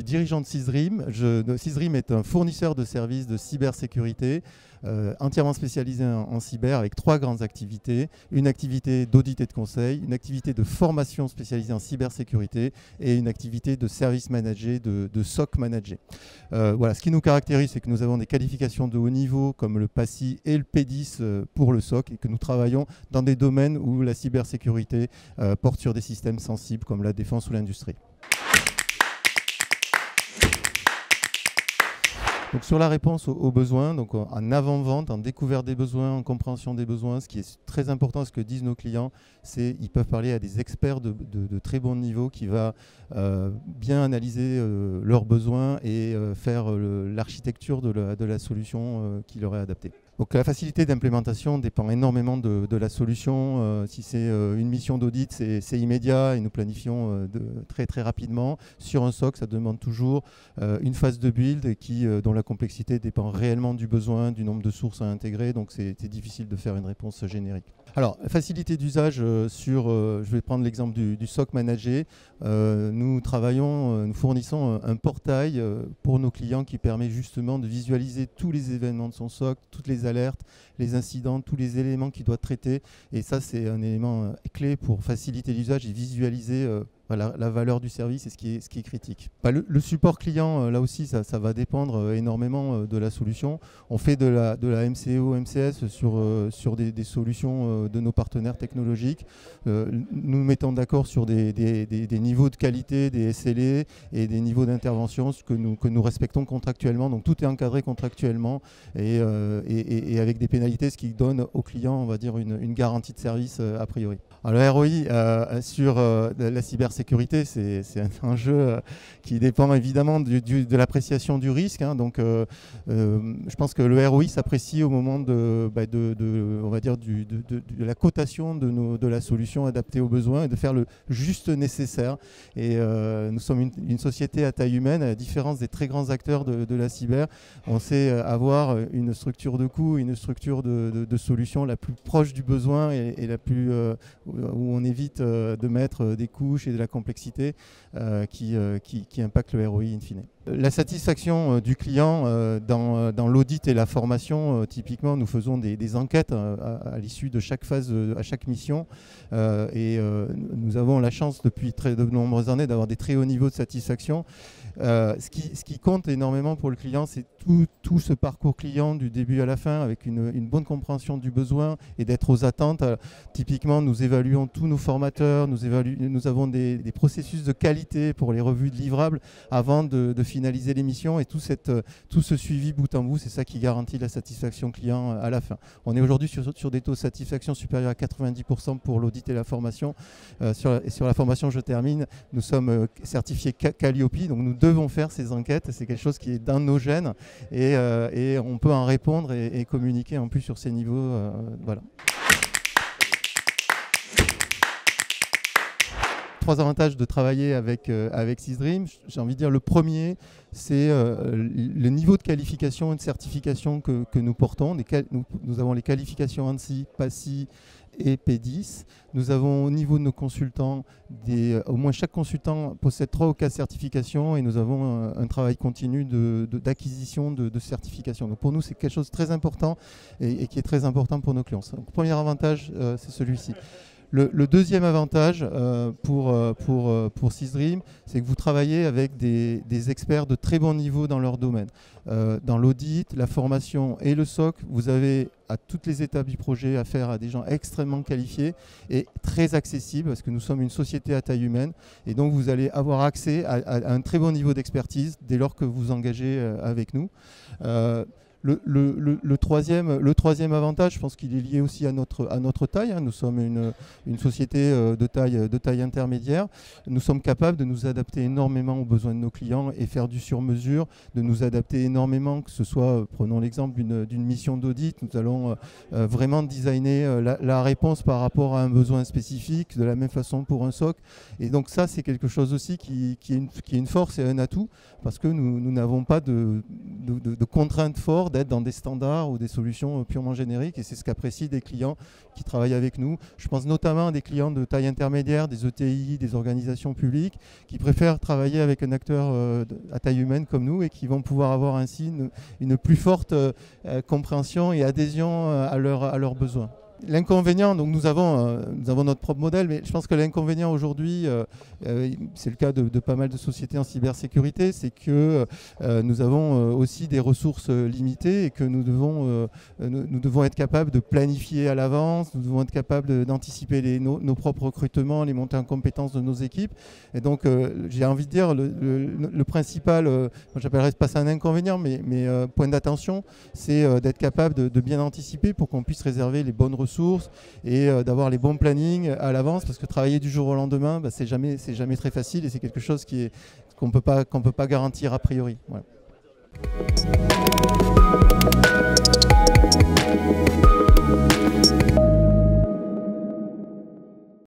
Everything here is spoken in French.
dirigeant de Sysdream. Sysdream est un fournisseur de services de cybersécurité entièrement spécialisé en cyber avec 3 grandes activités. Une activité d'audit et de conseil, une activité de formation spécialisée en cybersécurité et une activité de service managé, de SOC managé. Voilà, ce qui nous caractérise, c'est que nous avons des qualifications de haut niveau comme le PASI et le P10 pour le SOC et que nous travaillons dans des domaines où la cybersécurité porte sur des systèmes sensibles comme la défense ou l'industrie. Donc sur la réponse aux besoins, donc en avant-vente, en découverte des besoins, en compréhension des besoins, ce qui est très important, ce que disent nos clients, c'est qu'ils peuvent parler à des experts de très bon niveau qui va bien analyser leurs besoins et faire l'architecture de la solution qui leur est adaptée. Donc la facilité d'implémentation dépend énormément de la solution. Si c'est une mission d'audit, c'est immédiat et nous planifions très rapidement. Sur un SOC, ça demande toujours une phase de build dont la complexité dépend réellement du besoin, du nombre de sources à intégrer. Donc c'est difficile de faire une réponse générique. Alors, facilité d'usage je vais prendre l'exemple du SOC managé. Nous fournissons un portail pour nos clients qui permet justement de visualiser tous les événements de son SOC, toutes les alertes, les incidents, tous les éléments qu'il doit traiter. Et ça, c'est un élément clé pour faciliter l'usage et visualiser la valeur du service et ce qui est critique. Le support client, là aussi, ça va dépendre énormément de la solution. On fait de la MCO, MCS sur des solutions de nos partenaires technologiques. Nous mettons d'accord sur des niveaux de qualité, des SLA et des niveaux d'intervention que nous respectons contractuellement. Donc tout est encadré contractuellement et avec des pénalités, ce qui donne aux clients, on va dire, une garantie de service a priori. Alors, le ROI sur la cybersécurité, c'est un enjeu qui dépend évidemment de l'appréciation du risque. Hein. Donc, je pense que le ROI s'apprécie au moment on va dire de la cotation de la solution adaptée aux besoins et de faire le juste nécessaire. Et nous sommes une société à taille humaine, à la différence des très grands acteurs de la cyber. On sait avoir une structure de coût, une structure de solution la plus proche du besoin et la plus où on évite de mettre des couches et de la complexité qui impactent le ROI in fine. La satisfaction du client dans l'audit et la formation, typiquement, nous faisons des enquêtes à l'issue de chaque phase, à chaque mission. Nous avons la chance depuis de nombreuses années d'avoir des très hauts niveaux de satisfaction. Ce qui compte énormément pour le client, c'est tout ce parcours client du début à la fin avec une bonne compréhension du besoin et d'être aux attentes. Typiquement, nous évaluons tous nos formateurs, nous avons des processus de qualité pour les revues de livrables avant de finaliser les missions et tout ce suivi bout en bout, c'est ça qui garantit la satisfaction client à la fin. On est aujourd'hui sur des taux de satisfaction supérieurs à 90% pour l'audit et la formation. Sur la formation, je termine, nous sommes certifiés Calliope, donc nous devons faire ces enquêtes, c'est quelque chose qui est dans nos gènes et on peut en répondre et communiquer en plus sur ces niveaux. Voilà. 3 avantages de travailler avec Sysdream. J'ai envie de dire le premier, c'est le niveau de qualification et de certification que nous portons. Nous avons les qualifications ANSI, PASI et P10. Nous avons au niveau de nos consultants, au moins chaque consultant possède 3 ou 4 certifications et nous avons un travail continu d'acquisition de certifications. Donc pour nous, c'est quelque chose de très important et qui est très important pour nos clients. Donc, le premier avantage, c'est celui-ci. Le deuxième avantage pour Sysdream, c'est que vous travaillez avec des experts de très bon niveau dans leur domaine. Dans l'audit, la formation et le SOC, vous avez à toutes les étapes du projet affaire à des gens extrêmement qualifiés et très accessibles parce que nous sommes une société à taille humaine et donc vous allez avoir accès à un très bon niveau d'expertise dès lors que vous engagez avec nous. Le troisième avantage, je pense qu'il est lié aussi à notre taille. Hein. Nous sommes une société de taille intermédiaire. Nous sommes capables de nous adapter énormément aux besoins de nos clients et faire du sur-mesure, de nous adapter énormément, que ce soit, prenons l'exemple d'une mission d'audit, nous allons vraiment designer la réponse par rapport à un besoin spécifique, de la même façon pour un SOC. Et donc ça, c'est quelque chose aussi qui est une force et un atout, parce que nous n'avons pas de contraintes fortes d'être dans des standards ou des solutions purement génériques, et c'est ce qu'apprécient des clients qui travaillent avec nous. Je pense notamment à des clients de taille intermédiaire, des ETI, des organisations publiques, qui préfèrent travailler avec un acteur à taille humaine comme nous et qui vont pouvoir avoir ainsi une plus forte compréhension et adhésion à leurs besoins. L'inconvénient, donc nous avons notre propre modèle, mais je pense que l'inconvénient aujourd'hui, c'est le cas de pas mal de sociétés en cybersécurité, c'est que nous avons aussi des ressources limitées et que nous devons être capables de planifier à l'avance, nous devons être capables d'anticiper nos propres recrutements, les montées en compétences de nos équipes. Et donc j'ai envie de dire, le principal, j'appellerais pas ça un inconvénient, mais point d'attention, c'est d'être capable de bien anticiper pour qu'on puisse réserver les bonnes ressources et d'avoir les bons plannings à l'avance, parce que travailler du jour au lendemain, c'est jamais très facile et c'est quelque chose qu'on peut pas garantir a priori. Voilà.